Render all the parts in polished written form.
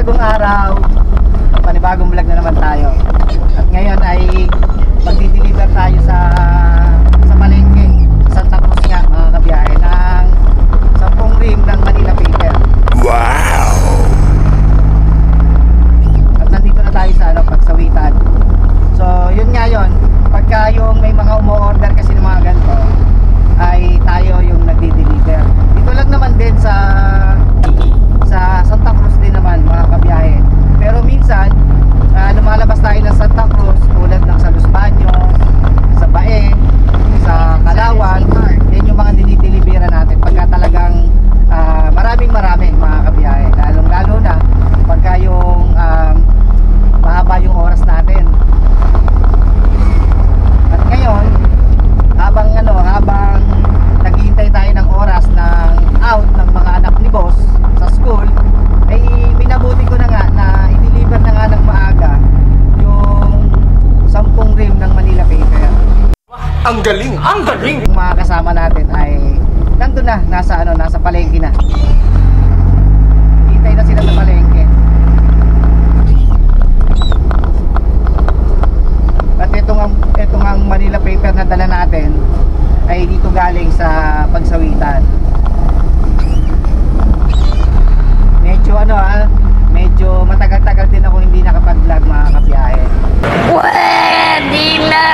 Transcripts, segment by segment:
Panibagong araw, panibagong vlog na naman tayo. At ngayon ay magdi-deliver tayo sa palengke, sa Santa Cruz nga mga kabiyahe, ng 10 rim ng Manila Paper. Wow! At nandito na tayo sa pagsawitan. So yun nga yun, pagka yung may mga umu-order kasi ng mga ganito, ay tayo yung nagdi-deliver. Ito lang naman din sa Santa Cruz din naman mga kabiyahe. Pero minsan lumalabas tayo ng Santa Cruz tulad ng sa Los Baños, sa Bae, sa Calauan. Yan yung mga dinideliveran natin pagka talagang maraming mga kabiyahe. Lalo na pagka yung mahaba yung oras natin. At ngayon, habang naghihintay tayo ng oras ng out ng mga anak ni boss sa school, ay minabuti ko na nga na i-deliver na nga ng maaga yung 10 rim ng Manila Paper. Ang galing! Ang galing! Yung mga kasama natin ay nandun na, nasa palengke na. Hintay na sila sa palengke. At itong ang Manila Paper na dala natin ay dito galing sa pagsawitan. Medyo matagal-tagal din ako hindi nakapag-vlog mga kabiyahe. Pwede na!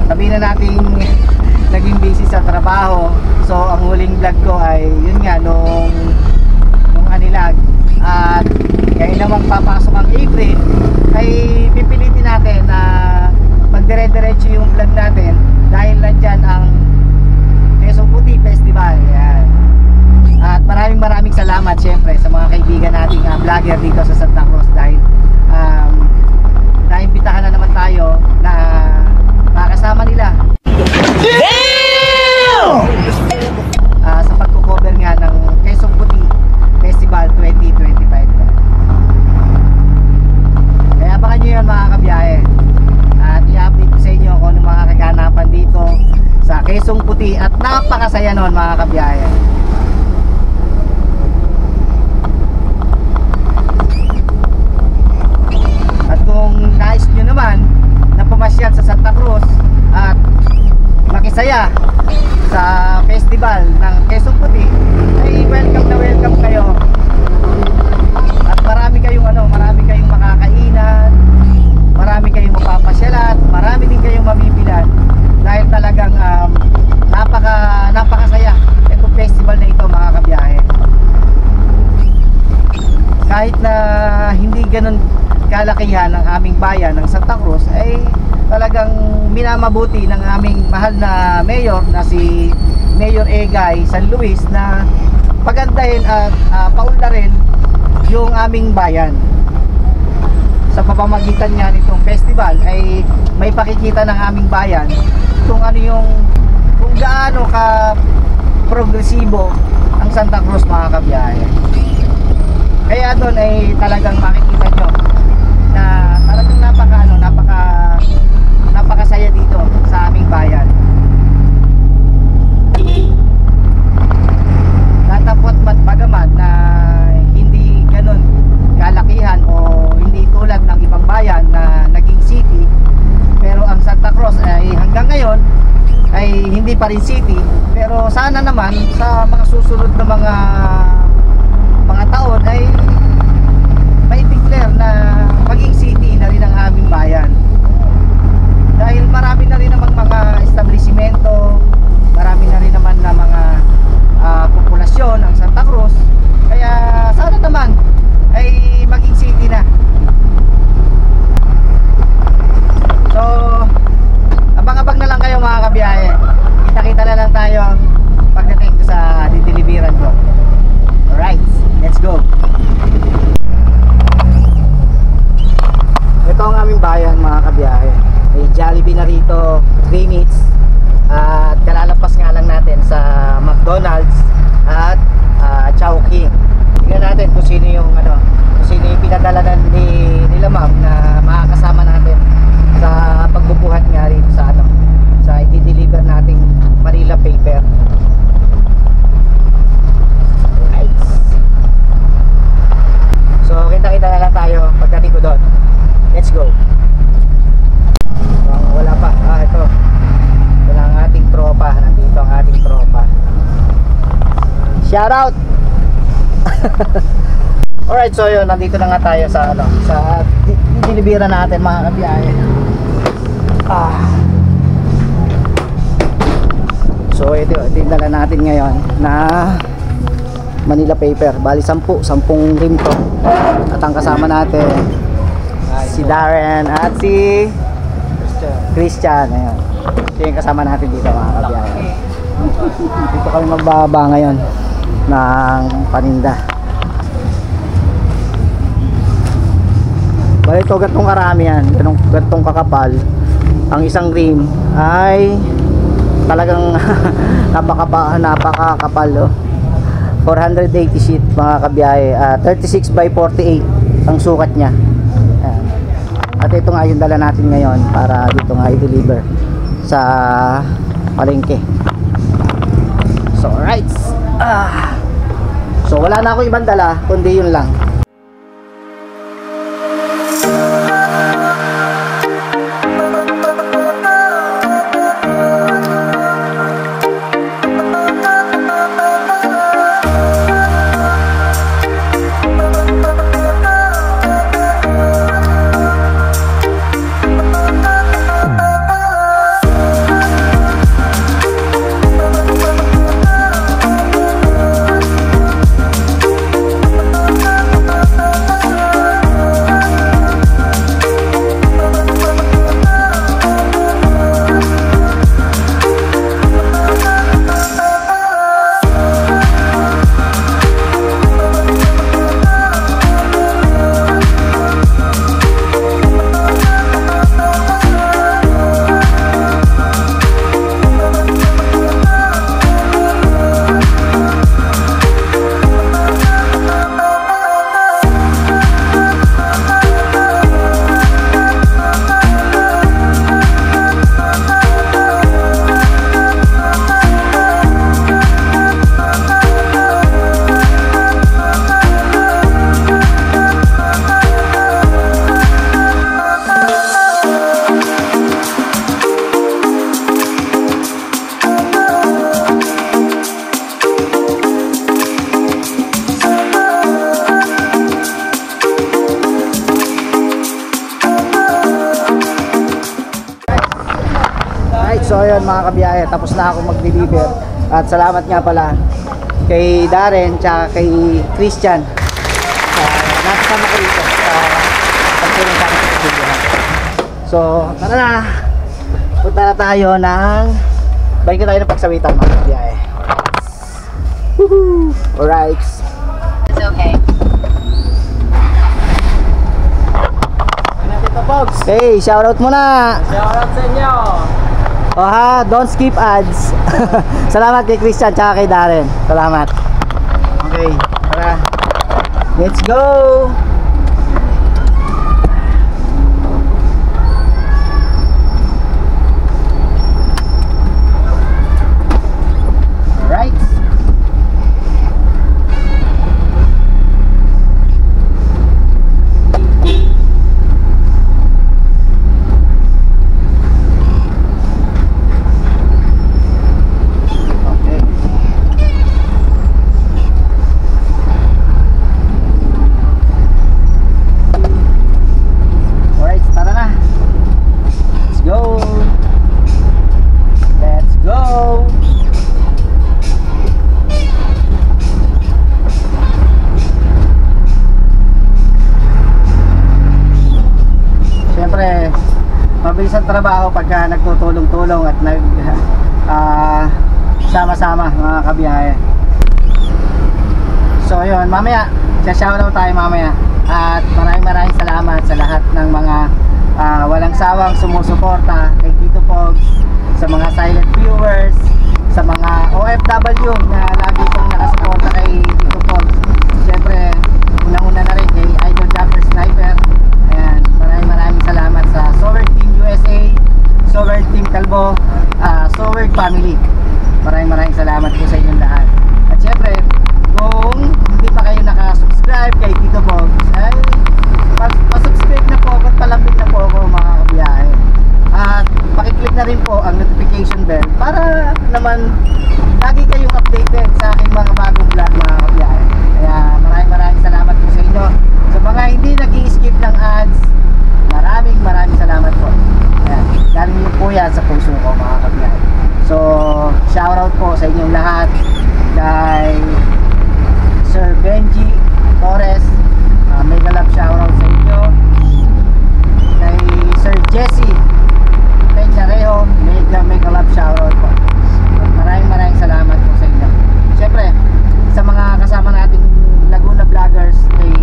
Sabihin na natin naging busy sa trabaho. So ang huling vlog ko ay yun nga nung anilag. At ngayon namang papasok ang April, ay pipilitin natin na magdire-diretso yung vlog natin dahil nandyan ang Quezon Puti Festival. Yan. At maraming salamat syempre sa mga kaibigan nating vlogger dito sa Santa Cruz dahil naimbitahan na naman tayo na makasama nila sa pagko-cover nga ng Quezon Puti Festival 2025. Kaya abangan nyo yun mga kabiyahe. At i-update ko sa inyo kung ano mga kaganapan dito sa Quezon Puti. At napakasaya nun mga kabiyahe. At kung nais nyo naman na pumasyal sa Santa Cruz at makisaya sa festival ng Quezon Puti, ay welcome na welcome kayo. At marami kayong makakainan, marami kayong mapapasyalan, marami din kayong mabibilan dahil talagang napakasaya itong festival na ito mga kabiyahe. Kahit na hindi ganun kalakihan ng aming bayan ng Santa Cruz, ay talagang minamabuti ng aming mahal na mayor na si Mayor Egay San Luis na pagandahin at paunlarin yung aming bayan. Sa pamamagitan niya nitong festival ay may pakikita ng aming bayan kung gaano ka progresibo ang Santa Cruz mga kabiyahe. Kaya doon ay talagang makikita nyo na talagang napakasaya dito sa aming bayan. Natapot bagaman na hindi ganun kalakihan o hindi tulad ng ibang bayan na naging city, pero ang Santa Cruz ay hanggang ngayon ay hindi pa rin city. Pero sana naman sa mga susunod na mga taon ay may declare na maging city na rin ang aming bayan. Dahil marami na rin namang mga establishmento, marami na rin naman na mga populasyon ang Santa Cruz. Kaya sana naman ay maging city na. So abang-abang na lang kayo mga kabiyahe. Kita-kita na lang tayo pagdating ko sa dideliveran ko. Alright, let's go. Ito ang aming bayan mga kabiyahe. May Jollibee na rito, Greenwich. At Shout out. Alright, so yun, nandito na nga tayo sa ano, sa dinibira natin mga kabiyahe. So ito yung dala natin ngayon na Manila paper. Bali 10 rim to. At ang kasama natin si Darren at si Christian. Ayan. Ito yung kasama natin dito mga kabiyahe. Dito kami magbaba ngayon ng paninda. Bali ito gatong karami yan, gatong kakapal. Ang isang rim ay talagang napakakapal, oh. 480 sheet mga kabiyahe, 36 by 48 ang sukat niya. Ayan. At ito nga yung dala natin ngayon para dito nga i-deliver sa palengke. So alright, so wala na ako ibang dala kundi yun lang. So ayun mga kabiyahe, tapos na ako mag-deliver. At salamat nga pala kay Darren tsaka kay Christian. Nakasama ko dito sa pagtulong sa akin sa video. So tara na, punta na tayo ng balik tayo ng pagsawitan mga kabiyahe. Woohoo! Alright. It's okay. Hey, shoutout muna! Shoutout sa inyo! Oh ha, don't skip ads. Salamat kay Christian tsaka kay Darren. Salamat. Okay, tara. Let's go. Alright. Mabilis ang trabaho pagka nagtutulong-tulong at sama-sama mga kabiyahe. So yun, mamaya shoutout tayo mamaya. At maraming salamat sa lahat ng mga walang sawang sumusuporta kay Tito Pogs, sa mga silent viewers, sa mga OFW na lagi pong nakasuporta kay Tito Pogs. Siyempre, unang-una na rin kay Idol Jumper Sniper. Ayan, maraming salamat sa Solar Team USA, Solar Team Kalbo, Solar Family. Maraming salamat po sa inyong lahat. At siyempre, kung hindi pa kayo nakasubscribe kay Tito Pogs, ay pasubscribe na po ako at palambing na po ako mga kabiyahe. At pakiclick na rin po ang notification bell para naman lagi kayong updated sa aking mga bagong vlog shoutout po sa inyong lahat. Kay Sir Benji Torres, mega love shoutout sa inyo. Kay Sir Jesse Peñarejo, mega love shoutout po. Maraming salamat po sa inyo. Siyempre sa mga kasama nating Laguna vloggers, kay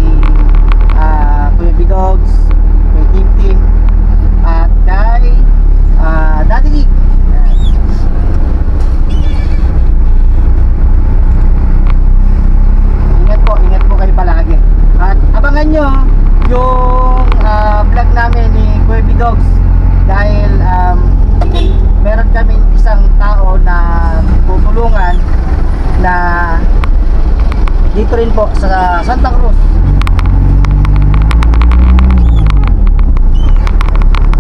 Kuya Bidogs, kay Tim at kay Daddy Nick. Ingat po kayo palagi. At abangan nyo yung vlog namin ni Kuya Bidogs, dahil meron kami isang tao na tutulungan na dito rin po sa Santa Cruz.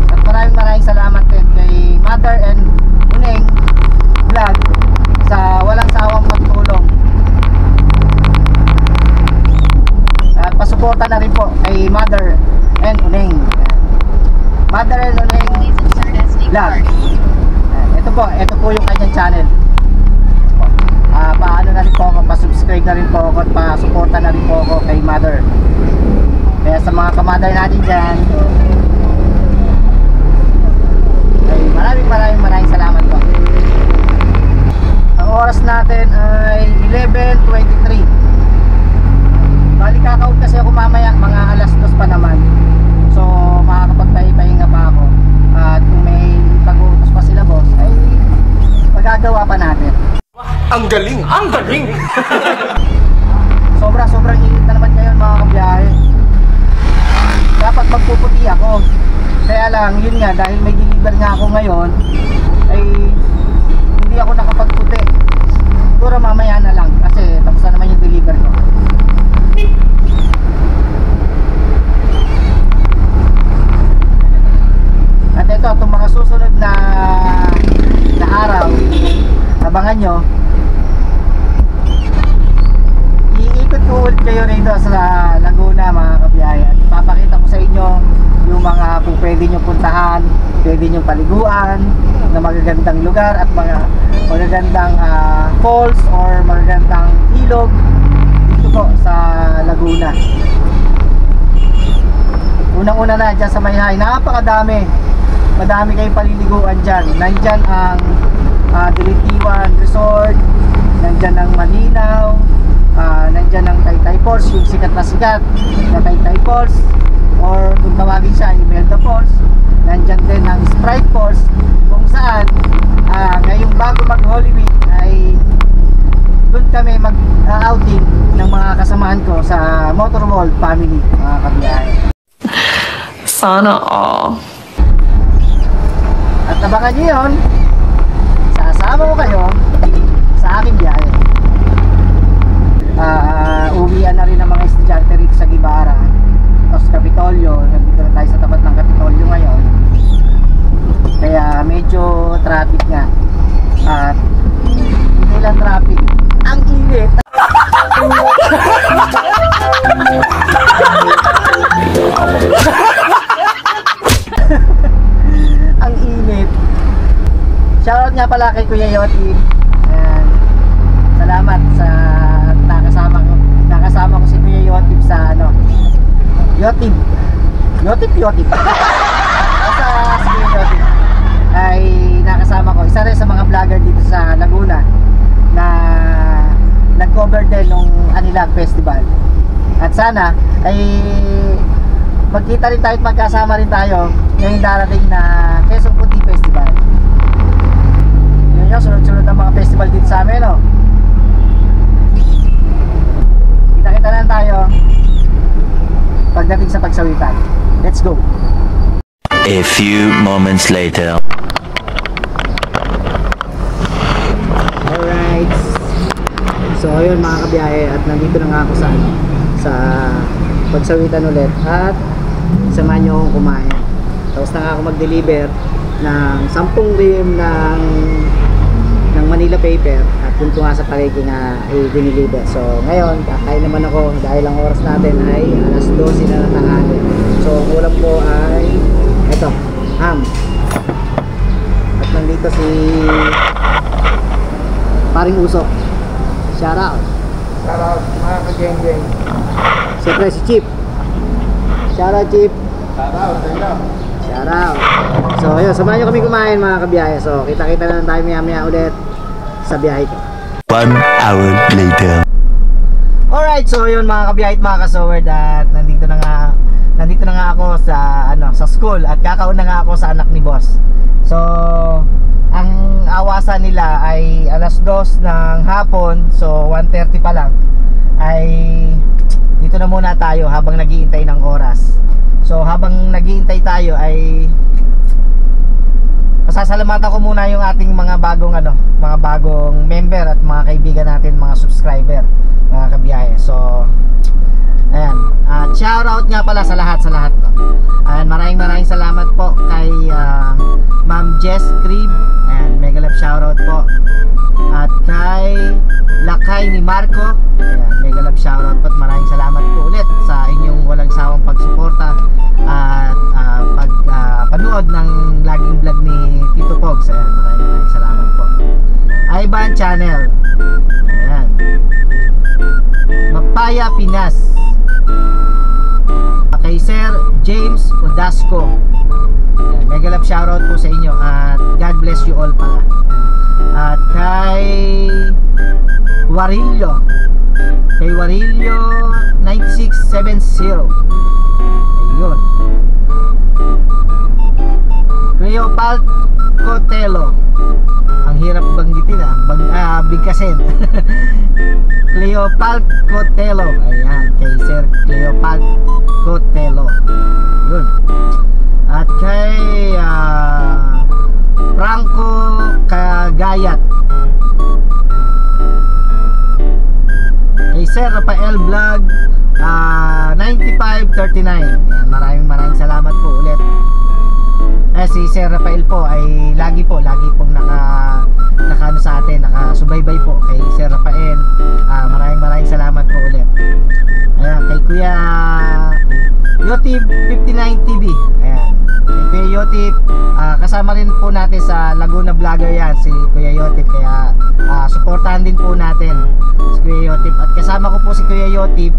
At maraming salamat din kay Mother and Uneng Vlog sa walang sawang pagtulong. At pasuporta na rin po kay Mother and Uneng. Mother and Uneng Vlog. Ito po yung kanyang channel. Paano na rin po ako, pa-subscribe na rin po ako at pa-suporta na rin po ako kay Mother. Kaya sa mga ka-mother natin dyan, ay maraming salamat po. Ang oras natin ay 11:23. Bali kakaut kasi ako mamaya, mga alas 2 pa naman. So makakapagpahinga pa ako. At kung may pag-uutos pa sila boss, ay magagawa pa natin. Ang galing! Ang galing! Sobrang init na naman ngayon mga kabiyahe. Dapat magpuputi ako. Kaya lang, yun nga, dahil may deliver nga ako ngayon, ay hindi ako nakapagputi. Siguro mamaya na lang, kasi tapos na naman yung deliver ko. At ito, itong mga susunod na araw, abangan nyo. Iikot ko ulit kayo rito sa Laguna mga kabiyahe, at ipapakita ko sa inyo yung mga kung pwede nyo puntahan, pwede nyo paliguan na magagandang lugar at mga magagandang falls or magagandang ilog dito po sa Laguna. Unang-una na dyan sa Mayhay, napakadami, madami kayong paliliguan dyan. Nandyan ang Dilitiwan Resort, nandyan ang Malinaw, nandyan ang Taytay Falls, yung sikat na Taytay Falls, or kung tawagin siya Imelda Falls. Nandyan din ang Sprite Falls, kung saan ngayong bago mag Holy Week ay doon kami mag-outing ng mga kasamahan ko sa Motorworld family mga kabiyahe. Sana all. At abangan nyo yun, sasama ko kayo sa aking biyahe. Uwian na rin ang mga estudyante rito sa Guevara, tapos Kapitolyo. Nandito na tayo sa tapat ng Kapitolyo ngayon, kaya medyo traffic nga. At hindi lang traffic, ang init. Ang init. Shoutout nga pala kay Kuya Yoti. And salamat sa nakasama ko si Kuya Yoti sa Yotib. Basta si Kuya Yoti ay nakasama ko. Isa rin sa mga vlogger dito sa Laguna na nag-cover din nung Anilag Festival. At sana ay magkita rin tayo at magkasama rin tayo ngayong darating na Quezon Puti Festival. Yun yung sunod-sunod ang mga festival dito sa amin, no? Kita-kita lang tayo pagdating sa pagsawitan. Let's go! A few moments later. Alright. So ayun mga kabiyahe, at nandito na nga ako sa pagsawitan ulit, at samahan nyo akong kumain. Tapos na nga ako mag-deliver ng 10 rim ng Manila paper, at yun ko nga sa palengke nga i-deliver. So ngayon kakain naman ako dahil ang oras natin ay alas 12 na ng tanghali. So ang ulam ko ay eto, ham. At nandito si paring Usok. Shout out. Shout out mga ka-geng-geng. Siyempre si Chip. Shout out Chip. Shout out, Shout out. So ayun, samahan nyo kami kumain mga kabiyahe. So kita-kita na lang tayo maya ulit sa biyahe ko. 1 hour later. Alright, so yun mga kabiyahe at mga kasowerd, at nandito na nga ako sa school at kakauna nga ako sa anak ni boss. So ang awasan nila ay alas 2 ng hapon, so 1:30 pa lang ay dito na muna tayo habang naghihintay ng oras. So habang naghihintay tayo ay pasasalamatan ko muna yung ating mga bagong member at mga kaibigan natin, mga subscriber, mga kabiyahe. So ayan, shout out nga pala sa lahat Ayan, maraming salamat po kay Ma'am Jess Crib. Ayan, mega love shout out po. At kay Lakay ni Marco. Ayan, mega love shout out po at maraming salamat po ulit sa inyong walang sawang pagsuporta at panood ng laging vlog ni Tito Pogs. Ayan, maraming salamat po. Ivan Channel. Ayan. Mapaya Pinas. Kay Sir James Odasco. Ayan, mega love shoutout po sa inyo at God bless you all pala. At kay Warillo. Kay Warillo 9670. Ayun. Cleopal Cotelo. Ang hirap banggitin bigkasin. Cleopal Cotelo. Ayan, kay Sir Cleopal Cotelo. Yun. At kay Franco Kagayat. Kay Sir Rafael Vlog 9539. Ayan, maraming salamat po ulit. Si Sir Rafael po ay lagi pong naka sa atin, nakasubaybay po kay Sir Rafael. Maraming salamat po ulit. Ayan, kay Kuya Yotip 59 TV. Ayan, kay Kuya Yotip, kasama rin po natin sa Laguna Vlogger yan, si Kuya Yotip. Kaya suportahan din po natin si Kuya Yotip. At kasama ko po si Kuya Yotip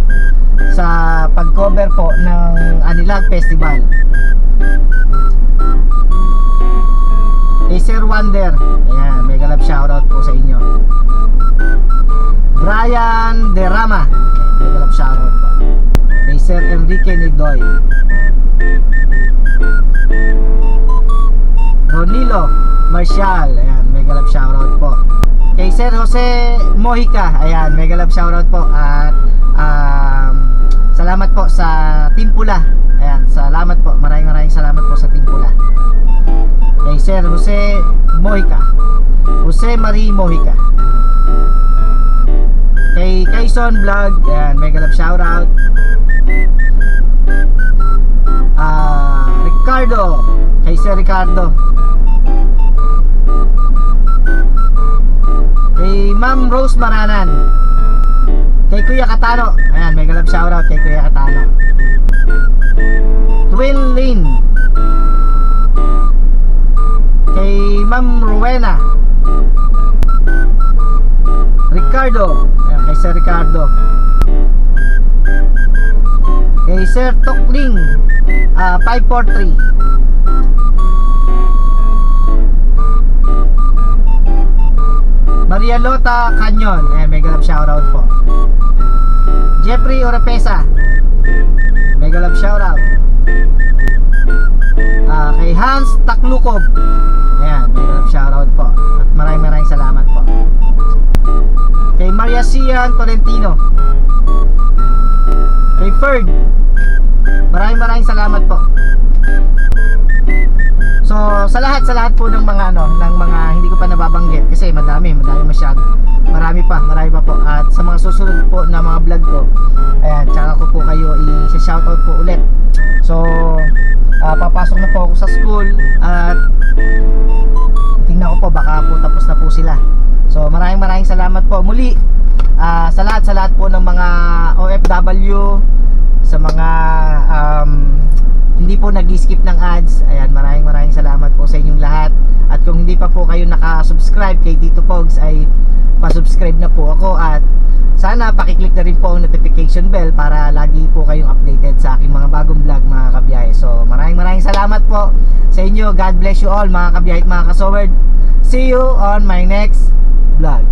sa pag-cover po ng Anilag Festival. Kay Sir Wonder, ayan, mega love shoutout po sa inyo. Brian Derama, mega love shoutout po. Kay Sir Enrique Nidoy. Ronilo Marcial, ayan, mega love shoutout po. Kay Sir Jose Mojica, ayan, mega love shoutout po. At salamat po sa Team Pula. Ayan, salamat po, maraming salamat po sa Team Pula. Kay Sir Jose Mojica, Jose Marie Mojica. Kay Kaison Vlog, ayan, mega love shoutout. Ricardo, kay Sir Ricardo. Kay Ma'am Rose Maranan. Kay Kuya Katano, ayan, mega love shoutout kay Kuya Katano. Twin Lane. Kay Ma'am Rowena. Ricardo, ayan, kay Sir Ricardo. Kay Sir Tokling 543. Maria Lota Canyon, ayan, mega love shoutout po. Jeffrey Orapesa, mega love shoutout. Kay Hans Taklukob, ayan, mega love shoutout po. At maraming salamat po. Kay Maria Sian Tolentino. Kay Ferd, maraming salamat po. So sa lahat po ng mga ng mga hindi ko pa nababanggit kasi marami masyado. Marami pa po. At sa mga susunod po na mga vlog ko, ayan, tsaka ko po kayo i-shoutout po ulit. So papasok na po ako sa school at tingnan ko po baka po tapos na po sila. So maraming salamat po muli sa lahat po ng mga OFW, sa mga hindi po nag-skip ng ads. Ayan, maraming salamat po sa inyong lahat. At kung hindi pa po kayo naka-subscribe kay Tito Pogs ay mag-subscribe na po ako at sana pakiclick na rin po ang notification bell para lagi po kayong updated sa aking mga bagong vlog mga kabiyahe. So maraming salamat po sa inyo. God bless you all mga kabiyahe at mga kasowerd. See you on my next vlog.